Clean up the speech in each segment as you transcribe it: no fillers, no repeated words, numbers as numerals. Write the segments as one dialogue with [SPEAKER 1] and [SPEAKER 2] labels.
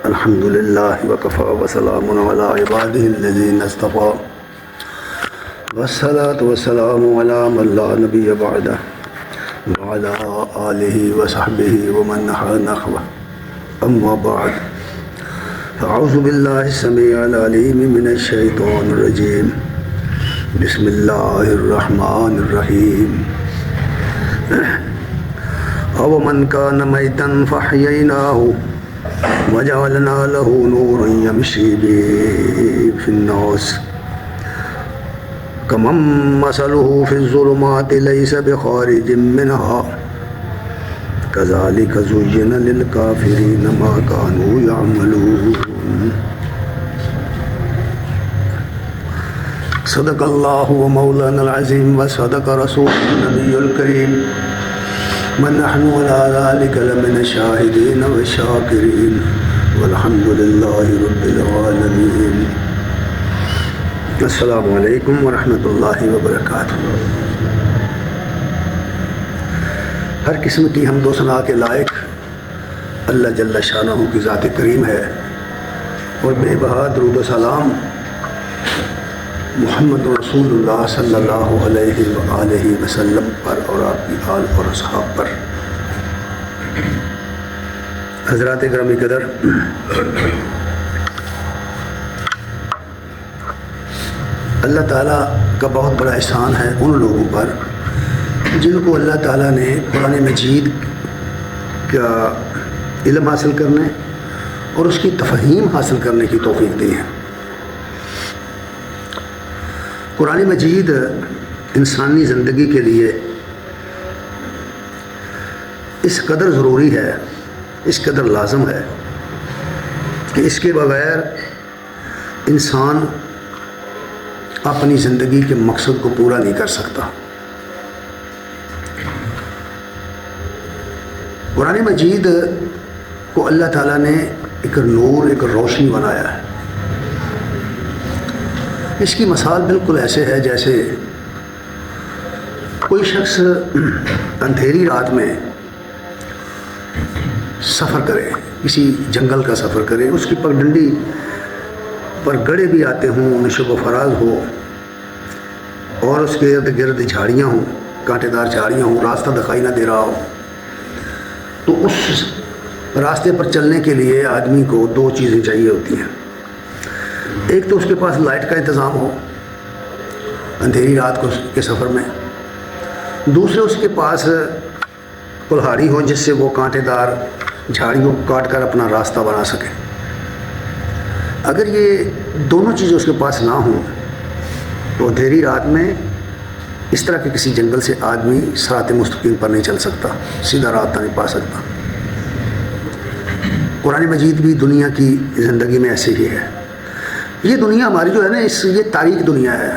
[SPEAKER 1] الحمد للہ وکفی وسلام علی عبادہ الذین اصطفی والصلاة والسلام علی من لا نبی بعدہ وعلی آلہ وصحبہ ومن نحى نحوہ اما بعد فاعوذ باللہ السمیع العلیم من الشیطان الرجیم بسم اللہ الرحمن الرحیم او من کان میتا فاحییناہ وجعلنا له نورا یمشی به فی الناس کمن مثلہ فی الظلمات لیس بخارج منها کذالک زین للکافرین ما کانوا یعملون صدق اللہ مولانا العظیم وصدق رسول النبی الکریم ونحن على ذلك لمن الشاهدين والشاكرين والحمد لله رب العالمين. السلام علیکم ورحمۃ اللہ وبرکاتہ. ہر قسم کی حمد و ثنا کے لائق اللہ جل شانہ کی ذات کریم ہے اور بے بہا درود و سلام محمد رسول اللہ صلی اللہ علیہ وآلہ وسلم پر اور آپ کی آل اور اصحاب پر. حضرات گرامی قدر، اللہ تعالیٰ کا بہت بڑا احسان ہے ان لوگوں پر جن کو اللہ تعالیٰ نے قرآن مجید کا علم حاصل کرنے اور اس کی تفہیم حاصل کرنے کی توفیق دی ہے. قرآن مجید انسانی زندگی کے لیے اس قدر ضروری ہے، اس قدر لازم ہے کہ اس کے بغیر انسان اپنی زندگی کے مقصد کو پورا نہیں کر سکتا. قرآن مجید کو اللہ تعالیٰ نے ایک نور، ایک روشنی بنایا ہے. اس کی مثال بالکل ایسے ہے جیسے کوئی شخص اندھیری رات میں سفر کرے، کسی جنگل کا سفر کرے، اس کی پگڈنڈی پر گڑھے بھی آتے ہوں، نشب و فراز ہو اور اس کے ارد گرد جھاڑیاں ہوں، کانٹے دار جھاڑیاں ہوں، راستہ دکھائی نہ دے رہا ہو، تو اس راستے پر چلنے کے لیے آدمی کو دو چیزیں چاہیے ہوتی ہیں. ایک تو اس کے پاس لائٹ کا انتظام ہو اندھیری رات کو کے سفر میں، دوسرے اس کے پاس کلہاڑی ہو جس سے وہ کانٹے دار جھاڑیوں کو کاٹ کر اپنا راستہ بنا سکے. اگر یہ دونوں چیزیں اس کے پاس نہ ہوں تو اندھیری رات میں اس طرح کے کسی جنگل سے آدمی صراط مستقیم پر نہیں چل سکتا، سیدھا راستہ نہیں پا سکتا. قرآن مجید بھی دنیا کی زندگی میں ایسے ہی ہے. یہ دنیا ہماری جو ہے نا، یہ تاریک دنیا ہے.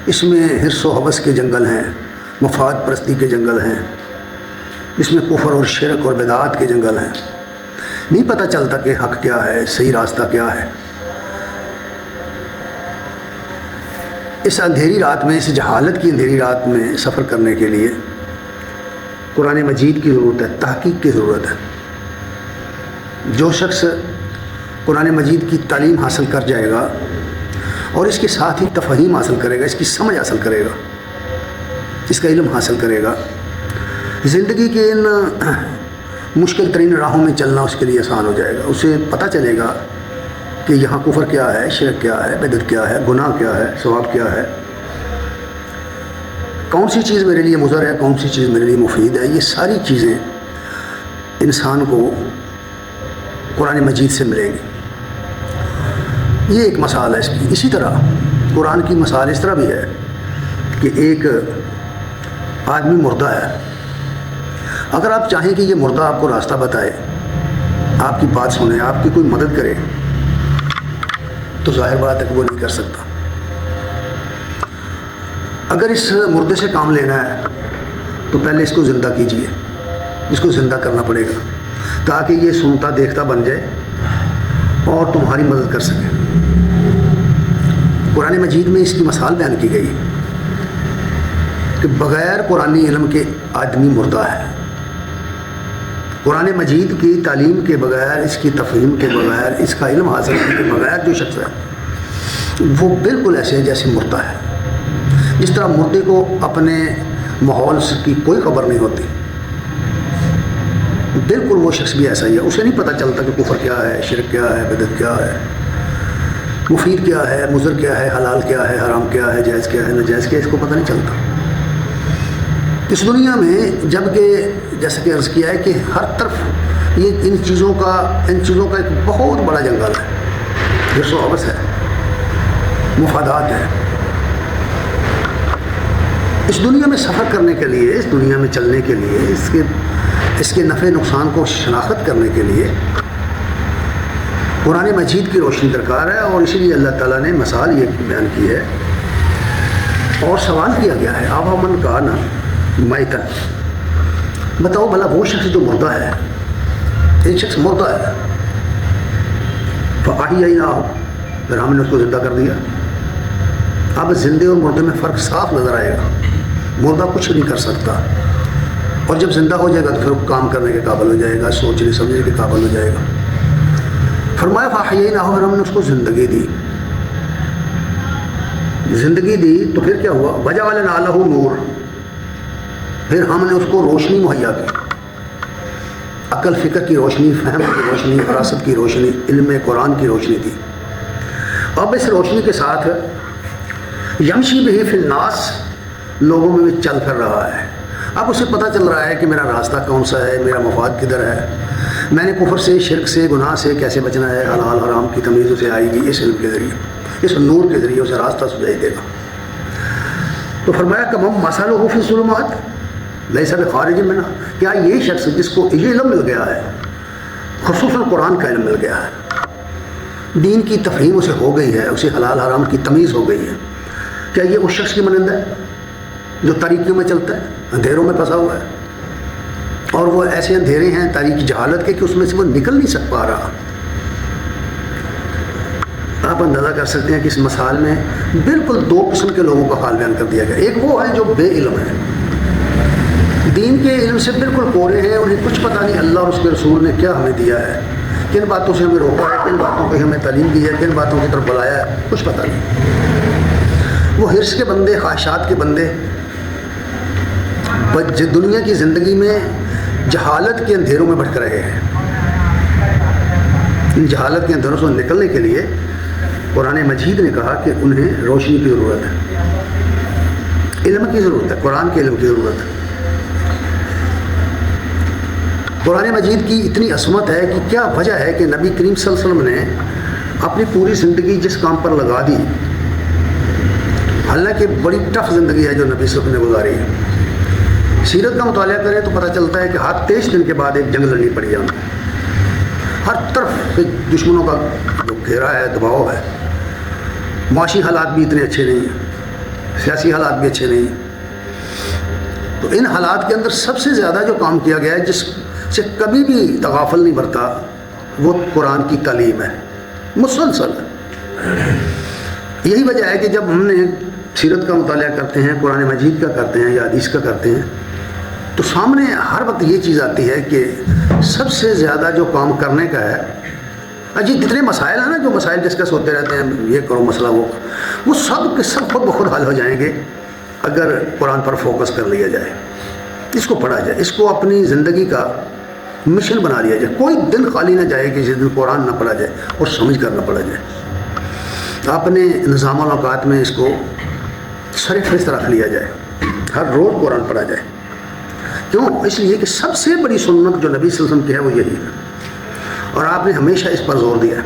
[SPEAKER 1] اس میں حرص و حوث کے جنگل ہیں، مفاد پرستی کے جنگل ہیں، اس میں کفر اور شرک اور بدعات کے جنگل ہیں. نہیں پتہ چلتا کہ حق کیا ہے، صحیح راستہ کیا ہے. اس اندھیری رات میں، اس جہالت کی اندھیری رات میں سفر کرنے کے لیے قرآن مجید کی ضرورت ہے، تحقیق کی ضرورت ہے. جو شخص قرآن مجید کی تعلیم حاصل کر جائے گا اور اس کے ساتھ ہی تفہیم حاصل کرے گا، اس کی سمجھ حاصل کرے گا، اس کا علم حاصل کرے گا، زندگی کے ان مشکل ترین راہوں میں چلنا اس کے لیے آسان ہو جائے گا. اسے پتہ چلے گا کہ یہاں کفر کیا ہے، شرک کیا ہے، بدعت کیا ہے، گناہ کیا ہے، ثواب کیا ہے، کون سی چیز میرے لیے مضر ہے، کون سی چیز میرے لیے مفید ہے. یہ ساری چیزیں انسان کو قرآن مجید سے ملیں گی. یہ ایک مثال ہے اس کی. اسی طرح قرآن کی مثال اس طرح بھی ہے کہ ایک آدمی مردہ ہے. اگر آپ چاہیں کہ یہ مردہ آپ کو راستہ بتائے، آپ کی بات سنے، آپ کی کوئی مدد کرے، تو ظاہر بات ہے کہ وہ نہیں کر سکتا. اگر اس مردے سے کام لینا ہے تو پہلے اس کو زندہ کیجیے، اس کو زندہ کرنا پڑے گا تاکہ یہ سنتا دیکھتا بن جائے اور تمہاری مدد کر سکے. قرآن مجید میں اس کی مثال بیان کی گئی کہ بغیر قرآنی علم کے آدمی مردہ ہے. قرآن مجید کی تعلیم کے بغیر، اس کی تفہیم کے بغیر، اس کا علم حاصل کے بغیر جو شخص ہے وہ بالکل ایسے ہے جیسے مردہ ہے. جس طرح مردے کو اپنے ماحول کی کوئی خبر نہیں ہوتی، بالکل وہ شخص بھی ایسا ہی ہے. اسے نہیں پتہ چلتا کہ کفر کیا ہے، شرک کیا ہے، بدعت کیا ہے، مفید کیا ہے، مضر کیا ہے، حلال کیا ہے، حرام کیا ہے، جائز کیا ہے، ناجائز کیا ہے، اس کو پتہ نہیں چلتا. اس دنیا میں جبکہ جیسا کہ عرض کیا ہے کہ ہر طرف یہ ان چیزوں کا ایک بہت بڑا جنگل ہے، حرص و حوث ہے، مفادات ہے. اس دنیا میں سفر کرنے کے لیے، اس دنیا میں چلنے کے لیے، اس کے نفع نقصان کو شناخت کرنے کے لیے قرآن مجید کی روشنی درکار ہے. اور اسی لیے اللہ تعالیٰ نے مثال یہ بیان کی ہے اور سوال کیا گیا ہے، آوا من کا نا میتن، بتاؤ بھلا وہ شخص جو مردہ ہے، ایک شخص مردہ ہے، فَأَحْيَيْنَاهُ، پھر ہم نے اس کو زندہ کر دیا. اب زندے اور مردے میں فرق صاف نظر آئے گا. مردہ کچھ نہیں کر سکتا، اور جب زندہ ہو جائے گا تو پھر کام کرنے کے قابل ہو جائے گا، سوچنے سمجھنے کے قابل ہو جائے گا. فرمایا فَأَحْيَيْنَاهُ، پھر ہم نے اس کو زندگی دی. زندگی دی تو پھر کیا ہوا؟ وَجَعَلْنَا لَهُ نُورًا، پھر ہم نے اس کو روشنی مہیا کی، عقل فکر کی روشنی، فہم کی روشنی، فراست کی روشنی، علم قرآن کی روشنی دی. اب اس روشنی کے ساتھ یمشی بہ فی الناس، لوگوں میں بھی چل پھر رہا ہے. اب اسے پتہ چل رہا ہے کہ میرا راستہ کون سا ہے، میرا مفاد کدھر ہے، میں نے کفر سے، شرک سے، گناہ سے کیسے بچنا ہے. حلال حرام کی تمیز اسے آئے گی اس علم کے ذریعے، اس نور کے ذریعے اسے راستہ سجائی دے گا. تو فرمایا کمم مثلہ فی الظلمات لیس بخارج منہا، کیا یہ شخص جس کو یہ علم مل گیا ہے، خصوصاً قرآن کا علم مل گیا ہے، دین کی تفہیم اسے ہو گئی ہے، اسے حلال حرام کی تمیز ہو گئی ہے، کیا یہ اس شخص کی مانند ہے جو تاریکیوں میں چلتا ہے، اندھیروں میں پھنسا ہوا ہے؟ اور وہ ایسے اندھیرے ہیں تاریکی جہالت کے کہ اس میں سے وہ نکل نہیں پا رہا. آپ اندازہ کر سکتے ہیں کہ اس مثال میں بالکل دو قسم کے لوگوں کا حال بیان کر دیا گیا. ایک وہ ہے جو بے علم ہے، دین کے علم سے بالکل کورے ہیں، انہیں کچھ پتہ نہیں اللہ اور اس کے رسول نے کیا ہمیں دیا ہے، کن باتوں سے ہمیں روکا ہے، کن باتوں کی ہمیں تعلیم دی ہے، کن باتوں کی طرف بلایا ہے، کچھ پتہ نہیں. وہ حرص کے بندے، خواہشات کے بندے، دنیا کی زندگی میں جہالت کے اندھیروں میں بھٹک رہے ہیں. ان جہالت کے اندھیروں سے نکلنے کے لیے قرآن مجید نے کہا کہ انہیں روشنی کی ضرورت ہے، علم کی ضرورت ہے، قرآن کے علم کی ضرورت ہے. قرآن مجید کی اتنی عظمت ہے کہ کیا وجہ ہے کہ نبی کریم صلی اللہ علیہ وسلم نے اپنی پوری زندگی جس کام پر لگا دی، حالانکہ بڑی ٹف زندگی ہے جو نبی صلی اللہ علیہ وسلم نے گزاری ہے. سیرت کا مطالعہ کریں تو پتہ چلتا ہے کہ ہر 23 دن کے بعد ایک جنگ لڑنی پڑی ہے. ہر طرف سے دشمنوں کا جو گھیرا ہے، دباؤ ہے. معاشی حالات بھی اتنے اچھے نہیں ہیں، سیاسی حالات بھی اچھے نہیں ہیں. تو ان حالات کے اندر سب سے زیادہ جو کام کیا گیا ہے، جس سے کبھی بھی تغافل نہیں برتا، وہ قرآن کی تعلیم ہے، مسلسل. یہی وجہ ہے کہ جب ہم نے سیرت کا مطالعہ کرتے ہیں، قرآن مجید کا کرتے ہیں یا حدیث کا کرتے ہیں، تو سامنے ہر وقت یہ چیز آتی ہے کہ سب سے زیادہ جو کام کرنے کا ہے، جتنے مسائل ہیں نا، جو مسائل ڈسکس ہوتے رہتے ہیں، یہ کرو مسئلہ وہ سب کے سب خود بخود حل ہو جائیں گے اگر قرآن پر فوکس کر لیا جائے، اس کو پڑھا جائے، اس کو اپنی زندگی کا مشن بنا لیا جائے. کوئی دن خالی نہ جائے کہ جس دن قرآن نہ پڑھا جائے اور سمجھ کر نہ پڑھا جائے. اپنے نظام الاوقات میں اس کو سر فہرست رکھ لیا جائے، ہر روز قرآن پڑھا جائے. کیوں؟ اس لیے کہ سب سے بڑی سنت جو نبی صلی اللہ علیہ وسلم کی ہے وہ یہی ہے، اور آپ نے ہمیشہ اس پر زور دیا.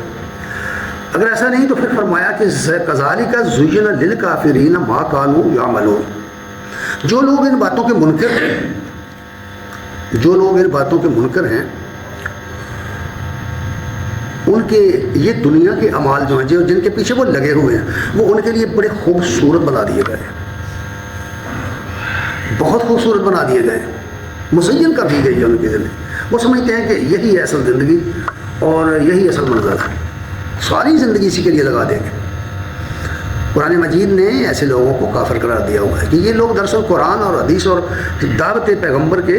[SPEAKER 1] اگر ایسا نہیں تو پھر فرمایا کہ کذالک زین للکافرین ما کانوا یعملون. جو لوگ ان باتوں کے منکر ہیں، جو لوگ ان باتوں کے منکر ہیں، ان کے یہ دنیا کے اعمال جو ہیں، جن کے پیچھے وہ لگے ہوئے ہیں، وہ ان کے لیے بڑے خوبصورت بنا دیے گئے، بہت خوبصورت بنا دیے گئے، مزین کر دی گئی ہے ان کی زندگی. وہ سمجھتے ہیں کہ یہی ہے اصل زندگی اور یہی اصل منظر ہے، ساری زندگی اسی کے لیے لگا دیں گے. قرآن مجید نے ایسے لوگوں کو کافر قرار دیا ہوا ہے کہ یہ لوگ دراصل قرآن اور حدیث اور دعوت پیغمبر کے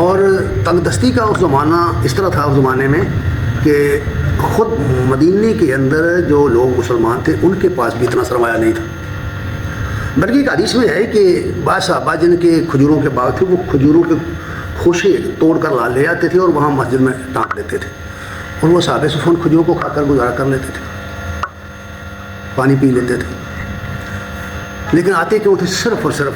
[SPEAKER 1] اور تنگ دستی کا اس زمانہ اس طرح تھا اس زمانے میں کہ خود مدینے کے اندر جو لوگ مسلمان تھے ان کے پاس بھی اتنا سرمایہ نہیں تھا، بلکہ ایک حدیث میں ہے کہ بعض صحابہ جن کے کھجوروں کے باغ تھے وہ کھجوروں کے خوشے توڑ کر لے آتے تھے اور وہاں مسجد میں ٹانگ دیتے تھے، اور وہ صحابہ صفون کھجوروں کو کھا کر گزارا کر لیتے تھے، پانی پی لیتے تھے، لیکن آتے کیوں تھے؟ صرف اور صرف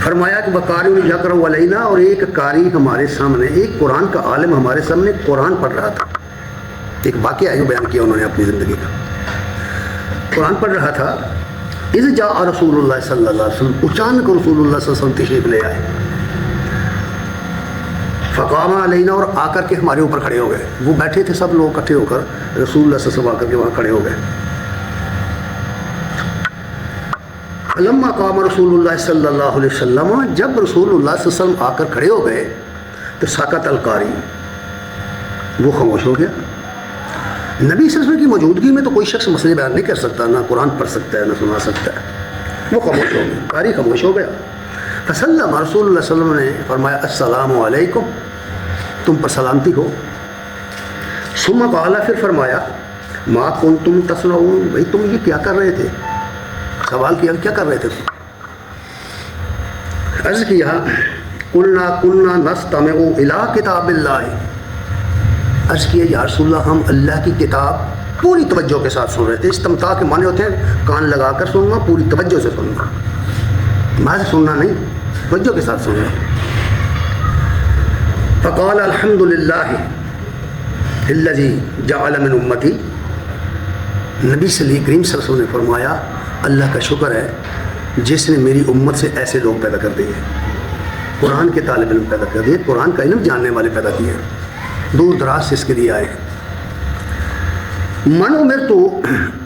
[SPEAKER 1] فرمایا کہ بقاری یقرأ علینا، اور ایک قاری ہمارے سامنے، ایک قرآن کا عالم ہمارے سامنے قرآن پڑھ رہا تھا. ایک واقعہ ہے جو بیان کیا انہوں نے اپنی زندگی کا. قرآن پڑھ رہا تھا، اذ جاء رسول اللہ صلی اللہ علیہ وسلم، اچانک رسول اللہ صلی اللہ علیہ وسلم تشریف لے آئے، فقام علینا، اور آ کر کے ہمارے اوپر کھڑے ہو گئے. وہ بیٹھے تھے سب لوگ اکٹھے ہو کر، رسول اللہ صلی اللہ علیہ وسلم آ کر کے وہاں کھڑے ہو گئے. لما قام رسول اللہ صلی اللہ علیہ وسلم، جب رسول اللہ صلی اللہ علیہ وسلم آ کر کھڑے ہو گئے تو ساکت القاری، وہ خاموش ہو گیا. نبی صلی اللہ علیہ وسلم کی موجودگی میں تو کوئی شخص مسئلے بیان نہیں کر سکتا، نہ قرآن پڑھ سکتا ہے نہ سنا سکتا ہے. وہ خاموش ہو گیا، قاری خاموش ہو گیا. فسلم، رسول اللہ صلی اللہ علیہ وسلم نے فرمایا السلام علیکم، تم پر سلامتی ہو. ثم قال، پھر فرمایا ما کنتم تصنعون، بھائی تم یہ کیا کر رہے تھے؟ سوال کیا کیا کر رہے تھے؟ عرض کیا قلنا نستمع الی کتاب اللہ، عرض کیا یا رسول اللہ ہم اللہ کی کتاب پوری توجہ کے ساتھ سن رہے تھے. استمتاع کے معنی ہوتے ہیں کان لگا کر سننا، پوری توجہ سے سننا، محض سننا نہیں، توجہ کے ساتھ سننا. فقال الحمد للہ الذی جعل من امتی، نبی صلی اللہ علیہ وسلم نے فرمایا اللہ کا شکر ہے جس نے میری امت سے ایسے لوگ پیدا کر دیے، قرآن کے طالب علم پیدا کر دیے، قرآن کا علم جاننے والے پیدا کیے، دور دراز سے اس کے لیے آئے. من امرت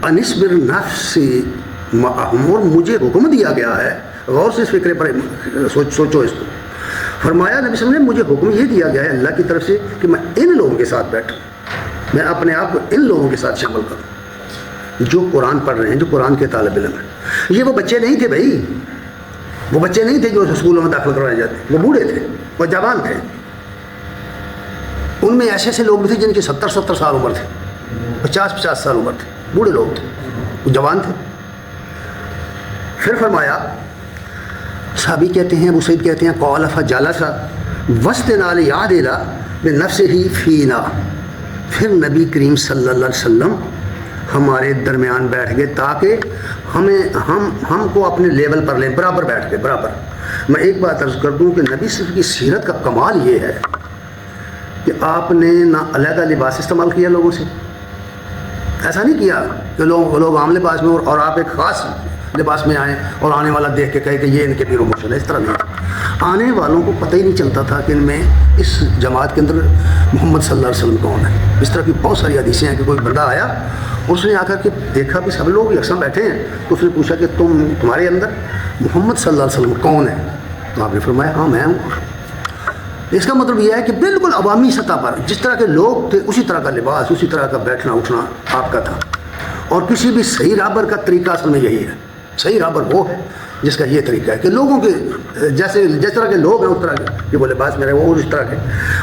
[SPEAKER 1] ان اصبر نفسی معہم، اور مجھے حکم دیا گیا ہے، غور سے اس فکرے پر سوچو اس کو. فرمایا نبی صلی اللہ علیہ وسلم نے مجھے حکم یہ دیا گیا ہے اللہ کی طرف سے کہ میں ان لوگوں کے ساتھ بیٹھوں، میں اپنے آپ کو ان لوگوں کے ساتھ شامل کروں جو قرآن پڑھ رہے ہیں، جو قرآن کے طالب علم ہیں. یہ وہ بچے نہیں تھے بھائی، وہ بچے نہیں تھے جو اسکولوں میں داخل کروائے جاتے، وہ بوڑھے تھے، وہ جوان تھے. ان میں ایسے ایسے لوگ بھی تھے جن کی 70 سال عمر تھے، 50 سال عمر تھے، بوڑھے لوگ تھے، وہ جوان تھے. پھر فرمایا، صحابی کہتے ہیں، ابو سعید کہتے ہیں قال فجلس وسطنا لیعدل بنفسہ فینا، پھر نبی کریم صلی اللہ علیہ وسلم ہمارے درمیان بیٹھ گئے تاکہ ہم کو اپنے لیول پر لیں، برابر بیٹھ گئے، برابر. میں ایک بات عرض کر دوں کہ نبی صرف کی سیرت کا کمال یہ ہے کہ آپ نے نہ علیحدہ لباس استعمال کیا لوگوں سے، ایسا نہیں کیا کہ لوگ عام لباس میں اور آپ ایک خاص لباس میں آئیں اور آنے والا دیکھ کے کہے کہ یہ ان کے پیر و مرشد ہے، اس طرح نہیں. آنے والوں کو پتہ ہی نہیں چلتا تھا کہ ان میں اس جماعت کے اندر محمد صلی اللہ علیہ وسلم کون ہے. اس طرح کی بہت ساری حدیثیں ہیں کہ کوئی بندہ آیا، اس نے آ کر کے دیکھا کہ سب لوگ یکساں بیٹھے ہیں، تو اس نے پوچھا کہ تمہارے اندر محمد صلی اللہ علیہ وسلم کون ہے؟ تو آپ نے فرمایا ہاں میں ہوں. اس کا مطلب یہ ہے کہ بالکل عوامی سطح پر جس طرح کے لوگ تھے اسی طرح کا لباس، اسی طرح کا بیٹھنا اٹھنا آپ کا تھا. اور کسی بھی صحیح راہبر کا طریقہ اصل میں یہی ہے. صحیح راہبر وہ ہے جس کا یہ طریقہ ہے کہ لوگوں کے جس طرح کے لوگ ہیں اس طرح کے وہ لباس میں رہے، وہ اس طرح کے.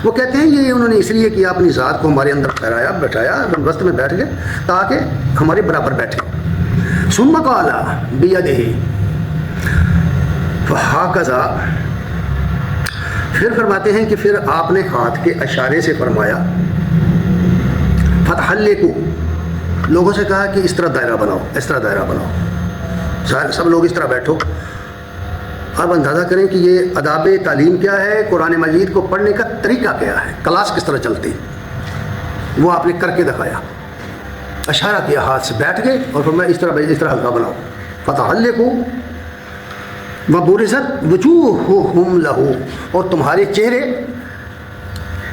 [SPEAKER 1] وہ کہتے ہیں یہ انہوں نے اس لیے کیا اپنی ذات کو ہمارے اندر ٹھہرایا، بٹھایا، وسط میں بیٹھ گئے تاکہ ہمارے برابر بیٹھے. ثم قال بیدہ فہکذا، پھر فرماتے ہیں کہ پھر آپ نے ہاتھ کے اشارے سے فرمایا فتحلقوا، لوگوں سے کہا کہ اس طرح دائرہ بناؤ، اس طرح دائرہ بناؤ، سب لوگ اس طرح بیٹھو. اب اندازہ کریں کہ یہ آداب تعلیم کیا ہے، قرآن مجید کو پڑھنے کا طریقہ کیا ہے، کلاس کس طرح چلتی، وہ آپ نے کر کے دکھایا. اشارہ کیا، ہاتھ سے بیٹھ گئے اور فرمایا اس طرح حلقہ بناؤ. فتحلقوا وبرزت وجوہہم لہ، اور تمہارے چہرے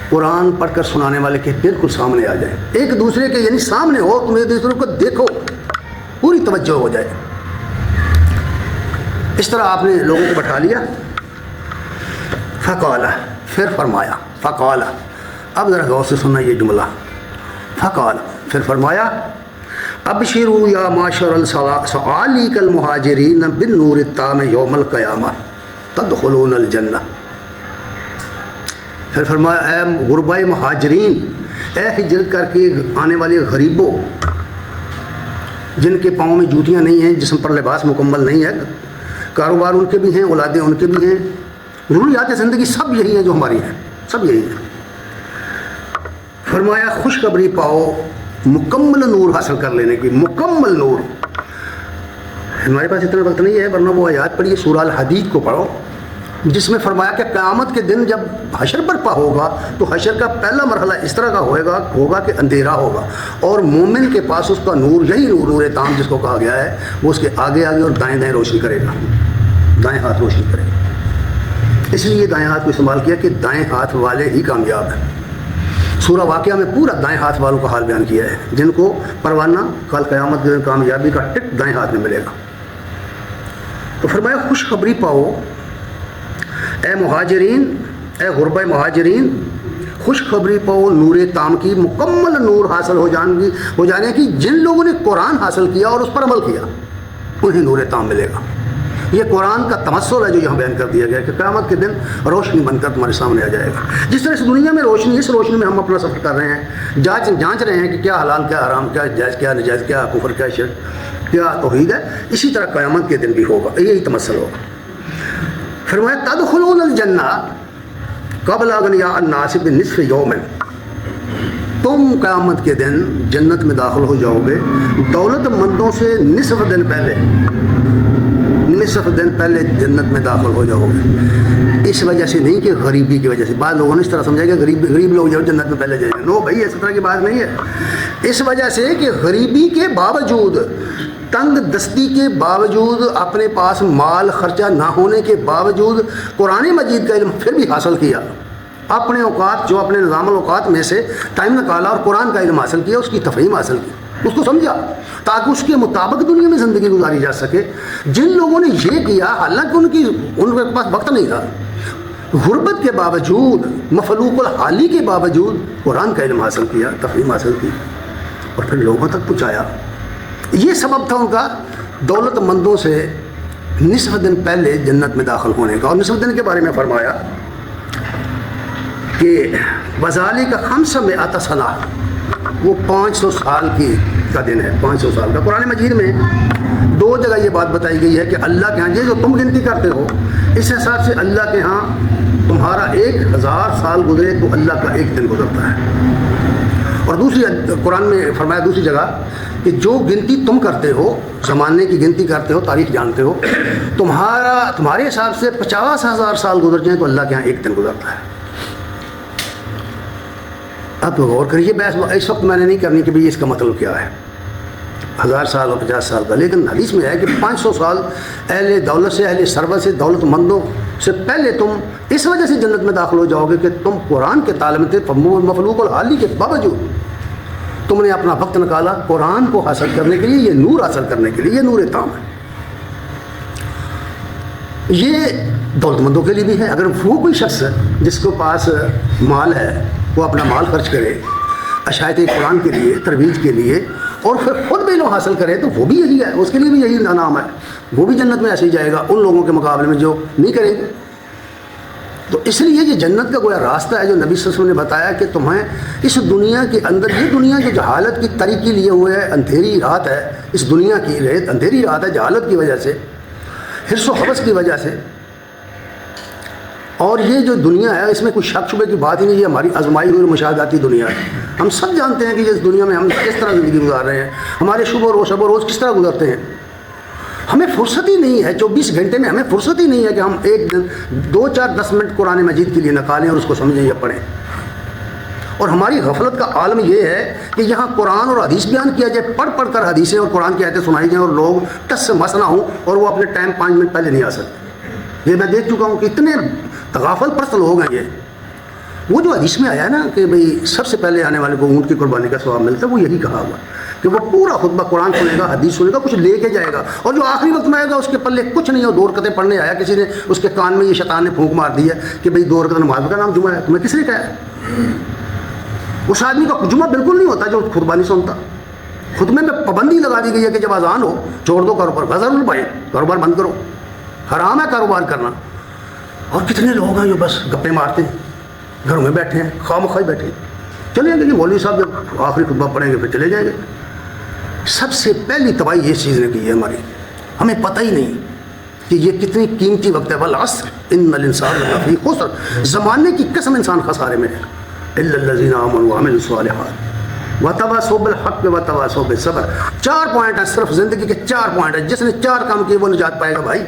[SPEAKER 1] قرآن پڑھ کر سنانے والے کے بالکل سامنے آ جائیں، ایک دوسرے کے یعنی سامنے ہو، تم ایک دوسرے کو دیکھو، پوری توجہ ہو جائے. اس طرح آپ نے لوگوں کو بٹھا لیا. فقال، پھر فرمایا، فقال، اب ذرا غور سے سننا یہ جملہ. فقال، پھر فرمایا ابشروا یا معشر الصالحین المہاجرین بالنور التام یوم القیامہ تدخلون الجنہ. پھر فرمایا اے غرباء مہاجرین، اے ہجرت کر کے آنے والے غریبوں جن کے پاؤں میں جوتیاں نہیں ہیں، جسم پر لباس مکمل نہیں ہے، کاروبار ان کے بھی ہیں، اولادیں ان کے بھی ہیں، ضروریات زندگی سب یہی ہیں جو ہماری ہیں، سب یہی ہیں۔ فرمایا خوشخبری پاؤ مکمل نور حاصل کر لینے کی، مکمل نور۔ ہمارے پاس اتنا وقت نہیں ہے، ورنہ وہ آیات پڑھیے سورہ الحدید کو پڑھو، جس میں فرمایا کہ قیامت کے دن جب حشر برپا ہوگا تو حشر کا پہلا مرحلہ اس طرح کا ہوگا کہ اندھیرا ہوگا، اور مومن کے پاس اس کا نور، یہی نور تام جس کو کہا گیا ہے، وہ اس کے آگے آگے اور دائیں دائیں روشنی کرے گا، دائیں ہاتھ روشنی کرے گا۔ اس لیے دائیں ہاتھ کو استعمال کیا کہ دائیں ہاتھ والے ہی کامیاب ہیں۔ سورہ واقعہ میں پورا دائیں ہاتھ والوں کا حال بیان کیا ہے، جن کو پروانہ کل قیامت کے دن کامیابی کا ٹک دائیں ہاتھ میں ملے گا۔ تو فرمایا خوشخبری پاؤ اے مہاجرین، اے غربہ مہاجرین، خوشخبری پاؤ نور تام کی، مکمل نور حاصل ہو جانے کی۔ جن لوگوں نے قرآن حاصل کیا اور اس پر عمل کیا انہیں نور تام ملے گا۔ یہ قرآن کا تمثل ہے جو یہاں بیان کر دیا گیا کہ قیامت کے دن روشنی بن کر تمہارے سامنے آ جائے گا۔ جس طرح اس دنیا میں روشنی، اس روشنی میں ہم اپنا سفر کر رہے ہیں، جانچ رہے ہیں کہ کیا حلال کیا حرام، کیا جائز کیا ناجائز، کیا کفر کیا شرک، کیا توحید ہے، اسی طرح قیامت کے دن بھی ہوگا، یہی تمثل ہوگا۔ فرمایا تدخلون الجنہ قبل اغنیاء الناس بنصف یوم، تم قیامت کے دن جنت میں داخل ہو جاؤ گے دولت مندوں سے نصف دن پہلے جنت میں داخل ہو جاؤ گے۔ اس وجہ سے نہیں کہ غریبی کی وجہ سے، بعض لوگوں نے اس طرح سمجھا کہ غریب لوگ جنت میں پہلے جائیں گے۔ نو بھائی، اس طرح کی بات نہیں ہے۔ اس وجہ سے کہ غریبی کے باوجود، تنگ دستی کے باوجود، اپنے پاس مال خرچہ نہ ہونے کے باوجود قرآن مجید کا علم پھر بھی حاصل کیا، اپنے اوقات جو اپنے نظام الاوقات میں سے ٹائم نکالا اور قرآن کا علم حاصل کیا، اس کی تفہیم حاصل کی، اس کو سمجھا تاکہ اس کے مطابق دنیا میں زندگی گزاری جا سکے۔ جن لوگوں نے یہ کیا، حالانکہ ان کے پاس وقت نہیں تھا، غربت کے باوجود، مفلوق الحالی کے باوجود قرآن کا علم حاصل کیا، تفہیم حاصل کی اور پھر لوگوں تک پہنچایا۔ یہ سبب تھا ان کا دولت مندوں سے نصف دن پہلے جنت میں داخل ہونے کا۔ اور نصف دن کے بارے میں فرمایا کہ وذالک 500 سنہ، وہ 500 سال کا دن ہے، 500 سال کا۔ قرآن مجید میں 2 جگہ یہ بات بتائی گئی ہے کہ اللہ کے ہاں یہ جو تم گنتی کرتے ہو، اس حساب سے اللہ کے ہاں تمہارا 1000 سال گزرے تو اللہ کا 1 دن گزرتا ہے۔ اور دوسری قرآن میں فرمایا دوسری جگہ کہ جو گنتی تم کرتے ہو، زمانے کی گنتی کرتے ہو، تاریخ جانتے ہو، تمہارے حساب سے 50,000 سال گزر جائیں تو اللہ کے ہاں 1 دن گزرتا ہے۔ اب غور کریے، بحث اس وقت میں نے نہیں کرنی کہ بھئی اس کا مطلب کیا ہے 1000 سال اور 50 سال کا، لیکن حدیث میں ہے کہ 500 سال اہل دولت سے، اہل ثروت سے، دولت مندوں سے پہلے تم اس وجہ سے جنت میں داخل ہو جاؤ گے کہ تم قرآن کے تعلیم تھے، مفلوق الحالی کے باوجود تم نے اپنا وقت نکالا قرآن کو حاصل کرنے کے لیے، یہ نور حاصل کرنے کے لیے، یہ نور تام ہے۔ یہ دولت مندوں کے لیے بھی ہے۔ اگر وہ کوئی شخص جس کے پاس مال ہے وہ اپنا مال خرچ کرے اشاعت قرآن کے لیے، ترویج کے لیے، اور پھر خود بھی علم حاصل کرے تو وہ بھی یہی ہے، اس کے لیے بھی یہی نام ہے، وہ بھی جنت میں ایسے ہی جائے گا ان لوگوں کے مقابلے میں جو نہیں کریں گے۔ تو اس لیے یہ جنت کا گویا راستہ ہے جو نبی صلی اللہ علیہ وسلم نے بتایا کہ تمہیں اس دنیا کے اندر، یہ دنیا جو جہالت کی تاریکی لیے ہوئے ہے، اندھیری رات ہے، اس دنیا کی اندھیری رات ہے جہالت کی وجہ سے، حرص و حوث کی وجہ سے۔ اور یہ جو دنیا ہے اس میں کوئی شک شبے کی بات ہی نہیں، یہ ہماری آزمائی ہوئی مشاہداتی دنیا ہے۔ ہم سب جانتے ہیں کہ اس دنیا میں ہم کس طرح زندگی گزار رہے ہیں، ہمارے شب و روز کس طرح گزرتے ہیں۔ ہمیں فرصت ہی نہیں ہے، 24 گھنٹے میں ہمیں فرصت ہی نہیں ہے کہ ہم ایک دن 2-4-10 منٹ قرآن مجید کے لیے نکالیں اور اس کو سمجھیں یا پڑھیں۔ اور ہماری غفلت کا عالم یہ ہے کہ یہاں قرآن اور حدیث بیان کیا جائے، پڑھ کر حدیثیں اور قرآن کی آیتیں سنائی جائیں اور لوگ ٹس سے مس نہ ہوں اور وہ اپنے ٹائم 5 منٹ پہلے نہیں آ سکتے۔ یہ میں دیکھ چکا ہوں کہ اتنے تغافل پرست لوگ ہیں۔ یہ وہ جو حدیث میں آیا نا کہ بھئی سب سے پہلے آنے والے کو اونٹ کی قربانی کا ثواب ملتا ہے، وہ یہی کہا ہوا کہ وہ پورا خطبہ قرآن سنے گا، حدیث سنے گا، کچھ لے کے جائے گا، اور جو آخری وقت میں آئے گا اس کے پلے کچھ نہیں ہو۔ 2 رکعتیں پڑھنے آیا، کسی نے اس کے کان میں یہ شیطان نے پھونک مار دی ہے کہ بھئی 2 رکعت نماز کا نام جمعہ ہے، تمہیں کس نے کہا ہے؟ اس آدمی کا جمعہ بالکل نہیں ہوتا جو خطبہ نہیں سنتا۔ خطبے میں پابندی لگا دی گئی ہے کہ جب اذان ہو چھوڑ دو کاروبار، غزل البیع، کاروبار بند کرو، حرام ہے کاروبار کرنا۔ اور کتنے لوگ ہیں جو بس گپے مارتے ہیں، گھروں میں بیٹھے ہیں، خواہ بیٹھے ہیں، چلے جائیں گے مولوی صاحب جب آخری خطبہ پڑھیں گے پھر چلے جائیں گے۔ سب سے پہلی تباہی یہ چیز نے کی ہے ہماری، ہمیں پتہ ہی نہیں کہ یہ کتنی قیمتی وقت ہے۔ والعصر ان الانسان لفی خسر، زمانے کی قسم انسان خسارے میں ہے، الا الذین آمنوا وعملوا الصالحات وتواصوا بالحق وتواصوا بالصبر۔ 4 پوائنٹ ہیں، صرف زندگی کے 4 پوائنٹ ہیں، جس نے 4 کام کیے وہ نجات پائے گا بھائی۔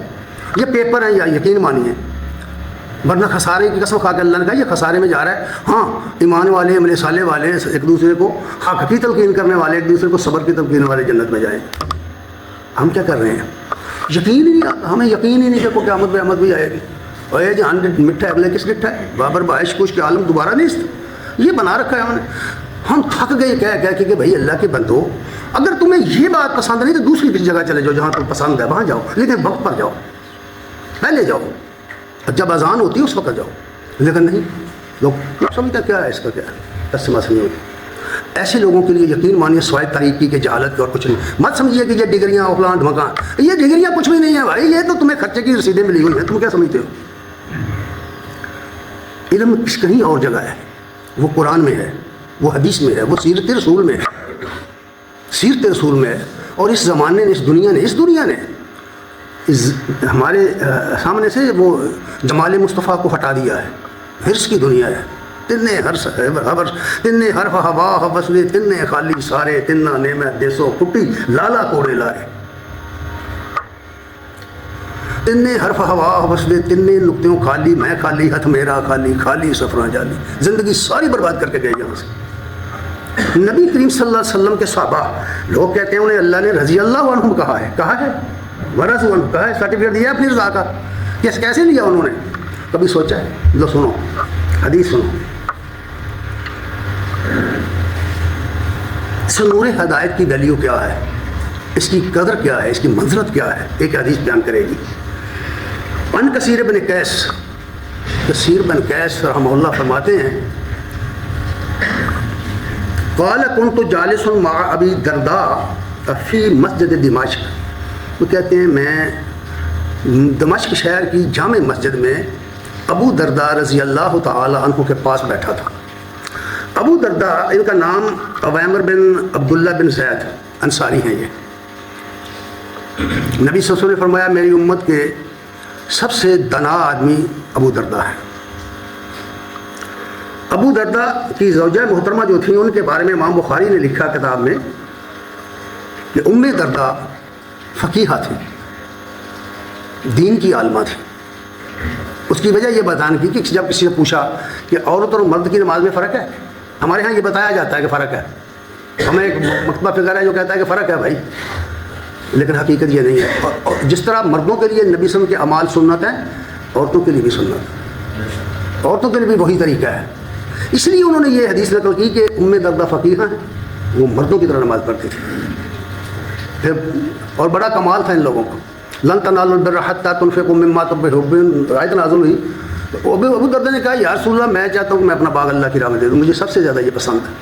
[SPEAKER 1] یہ پیپر ہیں یا یقین مانیے، ورنہ خسارے کی قسم کھا کے اللہ نے کہا یہ خسارے میں جا رہا ہے۔ ہاں ایمان والے، عمل صالح والے، ایک دوسرے کو حق کی تلقین کرنے والے، ایک دوسرے کو صبر کی تلقین والے جنت میں جائیں۔ ہم کیا کر رہے ہیں؟ یقین ہی نہیں آتا، ہمیں یقین ہی نہیں کہ کوئی قیامت قیامت بھی آئے گی۔ اور یہ جہان مٹھا ہے اگلے کس ڈٹھا ہے، بابر بائش کچھ کے عالم دوبارہ نہیں اس یہ بنا رکھا ہے ہم نے۔ ہم تھک گئے کہہ کہ بھائی اللہ کے بندو، اگر تمہیں یہ بات پسند نہیں تو دوسری کسی جگہ چلے جاؤ جہاں تم پسند ہے، وہاں جاؤ، لیکن وقت پر جاؤ، پہلے جاؤ، جب اذان ہوتی ہے اس وقت جاؤ۔ لیکن نہیں، لوگ سمجھتا کیا ہے اس کا، کیا ہے سمجھ نہیں ہوتی۔ ایسے لوگوں کے لیے یقین مانیے سوائے تاریکی کے جہالت کے اور کچھ نہیں۔ مت سمجھیے کہ یہ ڈگریاں فلاں ڈھمکاں، یہ ڈگریاں کچھ بھی نہیں ہیں بھائی، یہ تو تمہیں خرچے کی رسیدیں ملی ہوئی ہیں، تم کیا سمجھتے ہو؟ علم کہیں اور جگہ ہے، وہ قرآن میں ہے، وہ حدیث میں ہے، وہ سیرت رسول میں ہے، سیرت رسول میں ہے۔ اور اس زمانے نے، اس دنیا نے ہمارے سامنے سے وہ جمال مصطفیٰ کو ہٹا دیا ہے۔ حرص کی دنیا ہے، تنے حرف ہوا حوصلے، تنے خالی سارے، تنا نعمت دیسو کٹی لالا کوڑے لارے، تنے حرف ہوا حوصلے، تنے نقطوں خالی، میں خالی، ہاتھ میرا خالی، خالی سفراں جالی، زندگی ساری برباد کر کے گئے یہاں سے۔ نبی کریم صلی اللہ علیہ وسلم کے صحابہ، لوگ کہتے ہیں انہیں اللہ نے رضی اللہ عنہم کہا ہے ورضوا عنہ کہا ہے، سرٹیفکیٹ دیا اپنی رضا کا، کیسے لیا انہوں نے؟ کبھی سوچا ہے؟ لو سنو حدیث سنو، نور ہدایت کی ویلیو کیا ہے، اس کی قدر کیا ہے، اس کی منزلت کیا ہے، ایک حدیث بیان کرے گی۔ ان کثیر بن قیس رحمہ اللہ فرماتے ہیں، قال كنت جالس مع ابی الدرداء فی مسجد دمشق، وہ کہتے ہیں میں دمشق شہر کی جامع مسجد میں ابو درداء رضی اللہ تعالی عنہ کے پاس بیٹھا تھا۔ ابو درداء، ان کا نام عویمر بن عبداللہ بن زید انصاری ہیں۔ یہ نبی صلی اللہ علیہ وسلم نے فرمایا میری امت کے سب سے دنا آدمی ابو درداء ہے۔ ابو درداء کی زوجہ محترمہ جو تھیں ان کے بارے میں امام بخاری نے لکھا کتاب میں کہ ام درداء فقیہہ تھی، دین کی عالمہ تھی۔ اس کی وجہ یہ بیان کی کہ جب کسی نے پوچھا کہ عورت اور مرد کی نماز میں فرق ہے، ہمارے ہاں یہ بتایا جاتا ہے کہ فرق ہے، ہمیں ایک مکتبہ فکر ہے جو کہتا ہے کہ فرق ہے بھائی، لیکن حقیقت یہ نہیں ہے۔ اور جس طرح مردوں کے لیے نبی صلی اللہ علیہ وسلم کے اعمال سنت ہیں، عورتوں کے لیے بھی سنت، عورتوں کے لیے بھی وہی طریقہ ہے۔ اس لیے انہوں نے یہ حدیث نقل کی کہ ام درداء فقیہہ ہیں، وہ مردوں کی طرح نماز پڑھتی تھی۔ پھر اور بڑا کمال تھا ان لوگوں کو، لن تنالوا البر حتی تنفقوا مما تحبون، آیت نازل ہوئی تو ابو درداء نے کہا یا رسول اللہ میں چاہتا ہوں کہ میں اپنا باغ اللہ کی راہ میں دے دوں، مجھے سب سے زیادہ یہ پسند ہے۔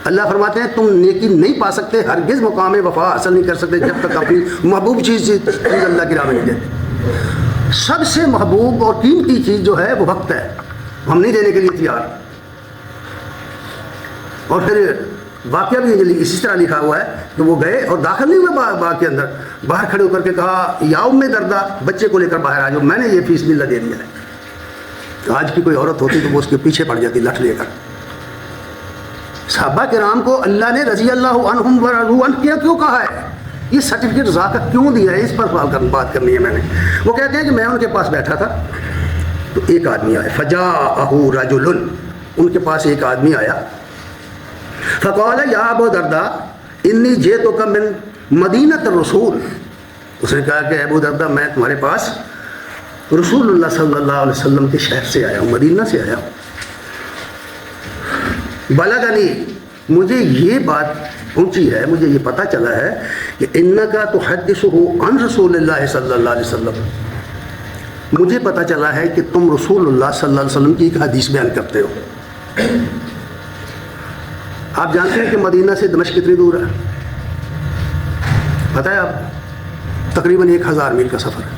[SPEAKER 1] اللہ فرماتے ہیں تم نیکی نہیں پا سکتے، ہرگز مقام وفا حاصل نہیں کر سکتے جب تک اپنی محبوب چیز اللہ کی راہ میں نہیں دیتے۔ سب سے محبوب اور قیمتی چیز جو ہے وہ وقت ہے، ہم نہیں دینے کے لیے تیار۔ اور پھر واقعہ بھی اسی طرح لکھا ہوا ہے کہ وہ گئے اور داخل نہیں ہوئے باغ کے اندر، باہر کھڑے ہو کر کے کہا یا ام درداء بچے کو لے کر باہر آ جاؤ، میں نے یہ فی سبیل اللہ دے دیا ہے۔ آج کی کوئی عورت ہوتی تو وہ اس کے پیچھے پڑ جاتی لٹ لے کر۔ صحابہ کرام کو اللہ نے رضی اللہ عنہم ورضوا عنہ کیوں کہا ہے، یہ سرٹیفکیٹ رضا کا کیوں دیا ہے، اس پر بات کرنی ہے میں نے۔ وہ کہتے ہیں کہ میں ان کے پاس بیٹھا تھا تو ایک آدمی آیا، فجاءہ رجل، ان کے پاس ایک آدمی آیا، فقال یا ابو درداء انی جئتک من مدینۃ الرسول، اس نے کہا کہ ابو درداء میں تمہارے پاس رسول اللہ صلی اللہ علیہ وسلم کے شہر سے آیا ہوں، مدینہ سے آیا ہوں۔ بلغنی، مجھے یہ بات پہنچی ہے، مجھے یہ پتہ چلا ہے کہ انک تحدثہ عن رسول اللہ صلی اللہ علیہ وسلم، مجھے پتہ چلا ہے کہ تم رسول اللہ صلی اللہ علیہ وسلم کی ایک حدیث بیان کرتے ہو۔ آپ جانتے ہیں کہ مدینہ سے دمشق کتنی دور ہے؟ پتہ ہے آپ؟ تقریباً 1000 میل کا سفر ہے۔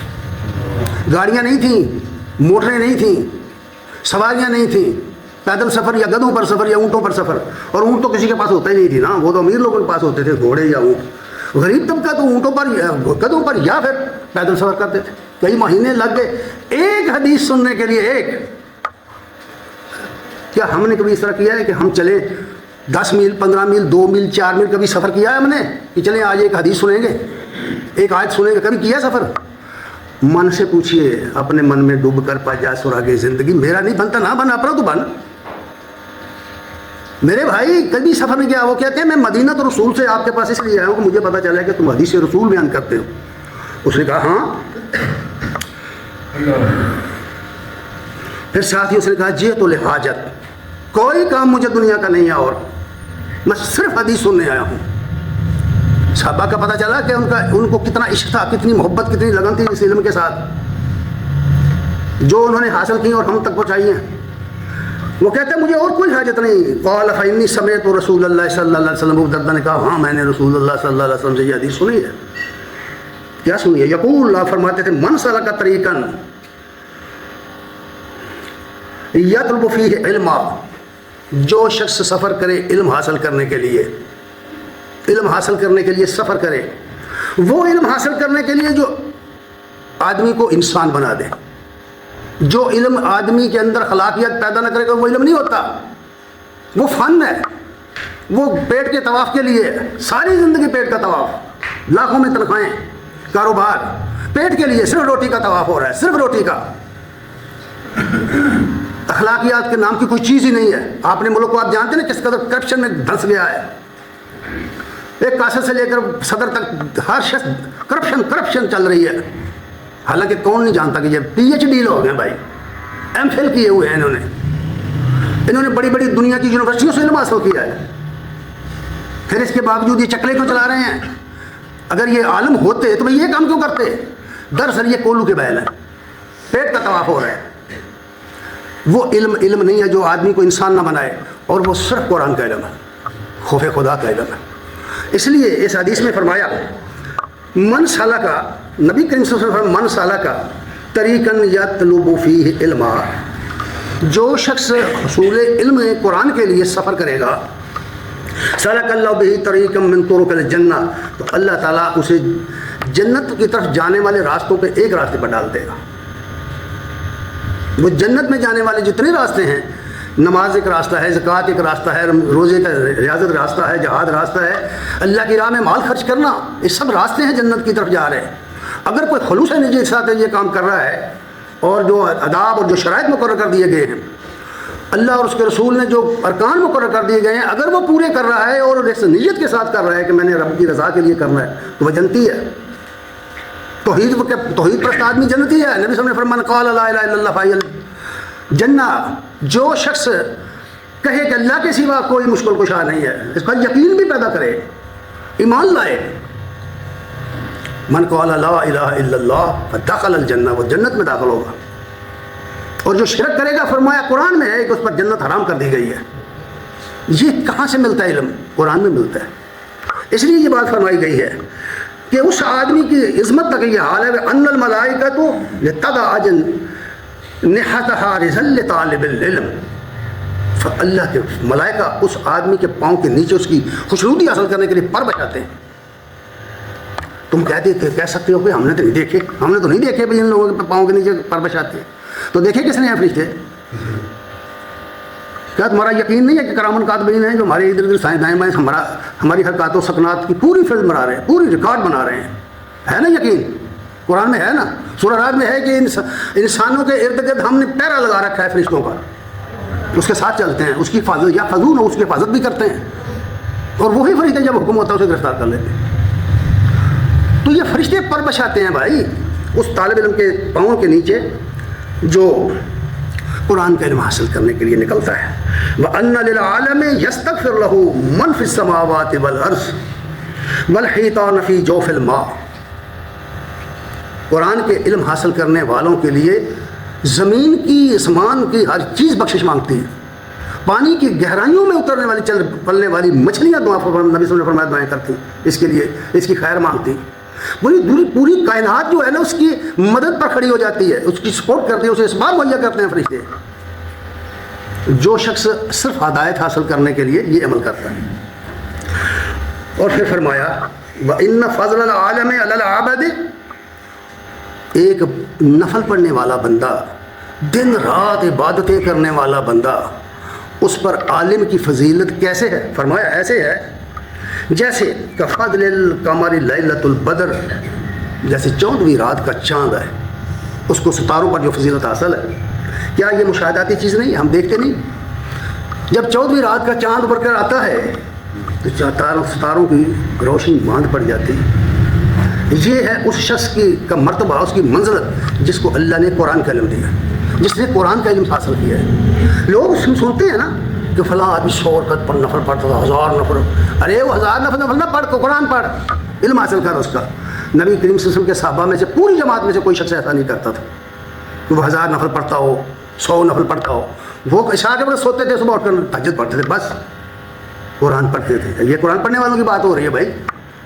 [SPEAKER 1] گاڑیاں نہیں تھیں، موٹریں نہیں تھیں، سواریاں نہیں تھیں، پیدل سفر یا گدھوں پر سفر یا اونٹوں پر سفر. اور اونٹ تو کسی کے پاس ہوتا ہی نہیں تھی نا, وہ تو امیر لوگوں کے پاس ہوتے تھے, گھوڑے یا اونٹ. غریب طبقہ تو اونٹوں پر, گدھوں پر یا پھر پیدل سفر کرتے تھے. کئی مہینے لگ گئے ایک حدیث سننے کے لیے. ایک کیا ہم نے کبھی اس طرح کیا ہے کہ ہم چلیں 10 میل 15 میل 2 میل 4 میل کبھی سفر کیا ہے ہم نے کہ چلیں آج ایک حدیث سنیں گے, ایک آیت سنیں گے؟ کبھی کیا سفر؟ من سے پوچھئے, اپنے من میں ڈوب کر پا جا سراغ زندگی. میرا نہیں بنتا, نہ بن, اپنا تو بن. میرے بھائی کبھی سفر نہیں کیا. وہ کہتے ہیں میں مدینہ تو رسول سے آپ کے پاس اس لیے آیا ہوں کہ مجھے پتا چلا ہے کہ تم حدیث رسول بیان کرتے ہو. اس نے کہا ہاں. پھر ساتھ ہی اس نے کہا جی تو لحاجت, کوئی کام مجھے دنیا کا نہیں ہے اور میں صرف حدیث سننے آیا ہوں. صحابہ کا پتہ چلا کہ ان کو کتنا عشق تھا, کتنی محبت, کتنی لگن تھی اس علم کے ساتھ جو انہوں نے حاصل کی اور ہم تک پہنچائی ہیں. وہ کہتے ہیں مجھے اور کوئی حاجت نہیں. قال فإني سمعت رسول اللہ صلی اللہ علیہ وسلم. ابو درداء نے کہا ہاں میں نے رسول اللہ صلی اللہ علیہ وسلم سے یہ حدیث سنی ہے. کیا سنی ہے؟ یقول, آپ فرماتے تھے من سلک طریقا یطلب فیہ علما, جو شخص سفر کرے علم حاصل کرنے کے لیے, علم حاصل کرنے کے لیے سفر کرے, وہ علم حاصل کرنے کے لیے جو آدمی کو انسان بنا دے. جو علم آدمی کے اندر خلاقیت پیدا نہ کرے گا وہ علم نہیں ہوتا, وہ فن ہے. وہ پیٹ کے طواف کے لیے, ساری زندگی پیٹ کا طواف, لاکھوں میں تنخواہیں, کاروبار, پیٹ کے لیے صرف روٹی کا طواف ہو رہا ہے, صرف روٹی کا. اخلاقیات کے نام کی کوئی چیز ہی نہیں ہے. آپ نے ملک کو آپ جانتے ہیں کس قدر کرپشن میں دھنس گیا ہے. ایک قاصد سے لے کر صدر تک ہر شخص کرپشن چل رہی ہے. حالانکہ کون نہیں جانتا کہ یہ PhD لوگ ہیں بھائی, MPhil کیے ہوئے ہیں انہوں نے بڑی بڑی دنیا کی یونیورسٹیوں سے علم حاصل کیا ہے. پھر اس کے باوجود یہ چکلے کیوں چلا رہے ہیں؟ اگر یہ عالم ہوتے تو یہ کام کیوں کرتے؟ دراصل یہ کولو کے بیل ہے, پیٹ کا طواف ہو رہا ہے. وہ علم نہیں ہے جو آدمی کو انسان نہ بنائے, اور وہ صرف قرآن کا علم ہے, خوف خدا کا علم ہے. اس لیے اس حدیث میں فرمایا من سلکا, نبی کریم صلی اللہ علیہ وسلم من سلکا طریقاً یطلب فیہ علما, جو شخص حصول علم قرآن کے لیے سفر کرے گا, سلک اللہ بہ طریقا من طرق الجنہ, تو اللہ تعالیٰ اسے جنت کی طرف جانے والے راستوں پہ ایک راستے پر ڈال دے گا. وہ جنت میں جانے والے جتنے راستے ہیں, نماز ایک راستہ ہے, زکوٰۃ ایک راستہ ہے, روزے کا ریاضت راستہ ہے, جہاد راستہ ہے, اللہ کی راہ میں مال خرچ کرنا, یہ سب راستے ہیں جنت کی طرف جا رہے ہیں. اگر کوئی خلوص نجی کے ساتھ یہ کام کر رہا ہے, اور جو آداب اور جو شرائط مقرر کر دیے گئے ہیں, اللہ اور اس کے رسول نے جو ارکان مقرر کر دیے گئے ہیں, اگر وہ پورے کر رہا ہے اور اس نیت کے ساتھ کر رہا ہے کہ میں نے رب کی رضا کے لیے کرنا ہے, تو وہ جنتی ہے. توحید پرست آدمی جنتی ہے. نبی صلی اللہ علیہ وسلم نے فرمایا قال لا الہ الا اللہ فاعل جنہ, جو شخص کہے کہ اللہ کے سوا کوئی مشکل کشا نہیں ہے, اس پر یقین بھی پیدا کرے, ایمان لائے. من قال لا الہ الا اللہ فدخل الجنہ, وہ جنت میں داخل ہوگا. اور جو شرک کرے گا, فرمایا قرآن میں ہے کہ اس پر جنت حرام کر دی گئی ہے. یہ کہاں سے ملتا ہے علم؟ قرآن میں ملتا ہے. اس لیے یہ بات فرمائی گئی ہے کہ اس آدمی کی عظمت تک یہ حال ہے ان الملائکۃ لتضع نحتہا رزل طالب العلم, اللہ کے ملائکہ اس آدمی کے پاؤں کے نیچے اس کی خوشنودی حاصل کرنے کے لیے پر بچاتے ہیں. تم کہہ سکتے ہو کہ ہم نے تو نہیں دیکھے بھائی ان لوگوں کے پاؤں کے نیچے پر بچاتے ہیں. تو دیکھے کس نے ہیں فرشتے؟ کیا تمہارا یقین نہیں ہے کہ کرامن کاتبین ہیں جو ہمارے ادھر ادھر سائیں دائیں بائیں ہماری حرکات و سکنات کی پوری فلم بنا رہے ہیں, پوری ریکارڈ بنا رہے ہیں؟ ہے نا یقین؟ قرآن میں ہے نا, سورہ رات میں ہے کہ انسانوں کے ارد گرد ہم نے پیرا لگا رکھا ہے فرشتوں کا, اس کے ساتھ چلتے ہیں, اس کی حفاظت یا فضول ہو اس کی حفاظت بھی کرتے ہیں, اور وہی فرشتے جب حکم ہوتا ہے اسے گرفتار کر لیتے ہیں. تو یہ فرشتے پر بچاتے ہیں بھائی اس طالب علم کے پاؤں کے نیچے جو قرآن کا علم حاصل کرنے کے لیے نکلتا ہے. وَأَنَّ لِلْعَالَمِ يَسْتَغْفِرُ لَهُ مَنْ فِي السَّمَاوَاتِ وَالْأَرْضِ وَالْحِيطَانَ فِي جَوْفِ الْمَاءِ. قرآن کے علم حاصل کرنے والوں کے لیے زمین کی, آسمان کی ہر چیز بخشش مانگتی ہے. پانی کی گہرائیوں میں اترنے والی چل پلنے والی مچھلیاں دعا نبی صلی اللہ علیہ وسلم نے فرمایا دعائیں کرتی, اس کے لیے اس کی خیر مانگتی. پوری کائنات جو ہے نا اس کی مدد پر کھڑی ہو جاتی ہے, اس کی سپورٹ کرتی ہے, اسے اسباب مہیا کرتے ہیں فرشتے. جو شخص صرف ہدایت حاصل کرنے کے لیے یہ عمل کرتا ہے. اور پھر فرمایا وَإِنَّ فَضْلَ الْعَالِمِ عَلَى الْعَابِدِ، ایک نفل پڑھنے والا بندہ، دن رات عبادتیں کرنے والا بندہ، اس پر عالم کی فضیلت کیسے ہے؟ فرمایا ایسے ہے جیسے کفضل القمر لیلۃ البدر، جیسے 14ویں رات کا چاند ہے، اس کو ستاروں پر جو فضیلت حاصل ہے. کیا یہ مشاہداتی چیز نہیں؟ ہم دیکھتے نہیں؟ جب 14ویں رات کا چاند ابھر کر آتا ہے تو ستاروں کی روشنی باندھ پڑ جاتی ہے. یہ ہے اس شخص کا مرتبہ، اس کی منزلت جس کو اللہ نے قرآن کا علم دیا، جس نے قرآن کا علم حاصل کیا ہے. لوگ سنتے ہیں نا کہ فلاں آدمی 100 رکعت پر نفل پڑھتا تھا، 1000 نفل. ارے وہ 1000 نفل نہ پڑھ، قرآن پڑھ، علم حاصل کر اس کا. نبی کریم صلی اللہ علیہ وسلم کے صحابہ میں سے پوری جماعت میں سے کوئی شخص ایسا نہیں کرتا تھا کہ وہ 1000 نفل پڑھتا ہو، 100 نفل پڑھتا ہو. وہ عشاء کے وقت سوتے تھے، صبح اٹھ کر تہجد پڑھتے تھے، بس قرآن پڑھتے تھے. یہ قرآن پڑھنے والوں کی بات ہو رہی ہے بھائی.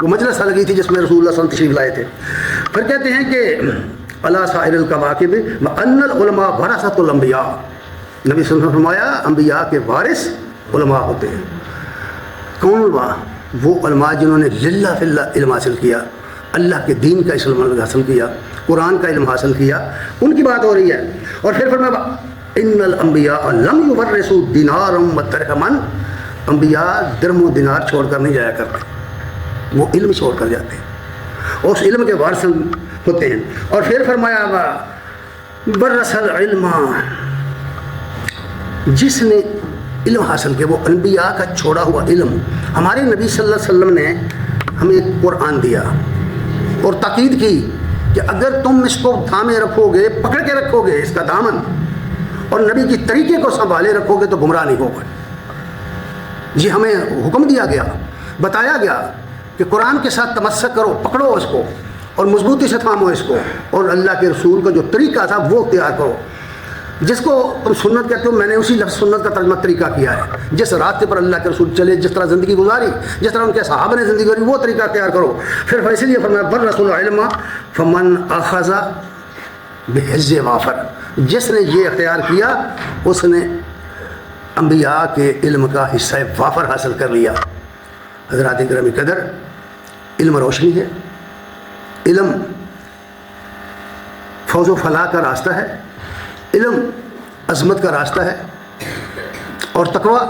[SPEAKER 1] وہ مجلس لگی تھی جس میں رسول اللہ صلی اللہ علیہ وسلم تشریف لائے تھے. پھر کہتے ہیں کہ الا سائر الکواکب وان العلماء ورثۃ الانبیاء، نبی صلی اللہ علیہ وسلم نے فرمایا انبیاء کے وارث علماء ہوتے ہیں. کون علماء؟ وہ علماء جنہوں نے للہ فی اللہ علم حاصل کیا، اللہ کے دین کا علم حاصل کیا، قرآن کا علم حاصل کیا، ان کی بات ہو رہی ہے. اور پھر فرمایا ان الانبیاء لم یورثوا دینارا ودرہما، انبیاء درم و دینار چھوڑ کر نہیں جایا کرتے، وہ علم چھوڑ کر جاتے ہیں اور اس علم کے وارث ہوتے ہیں. اور پھر فرمایا ورث العلم، جس نے علم حاصل کیا، وہ انبیاء کا چھوڑا ہوا علم. ہمارے نبی صلی اللہ علیہ وسلم نے ہمیں ایک قرآن دیا اور تاکید کی کہ اگر تم اس کو تھامے رکھو گے، پکڑ کے رکھو گے اس کا دامن، اور نبی کی طریقے کو سنبھالے رکھو گے تو گمراہ نہیں ہوگا. یہ ہمیں حکم دیا گیا، بتایا گیا کہ قرآن کے ساتھ تمسک کرو، پکڑو اس کو اور مضبوطی سے تھامو اس کو، اور اللہ کے رسول کا جو طریقہ تھا وہ اختیار کرو. جس کو تم سنت کہتے ہو، میں نے اسی لفظ سنت کا ترجمہ طریقہ کیا ہے. جس راستے پر اللہ کے رسول چلے، جس طرح زندگی گزاری، جس طرح ان کے صحابہ نے زندگی گزاری، وہ طریقہ اختیار کرو. پھر اس لیے فرمایا ورث العلم فمن اخذ بحظ وافر، جس نے یہ اختیار کیا اس نے انبیاء کے علم کا حصہ وافر حاصل کر لیا. حضرات گرامی قدر، علم روشنی ہے، علم فوز و فلاح کا راستہ ہے، علم عظمت کا راستہ ہے، اور تقویٰ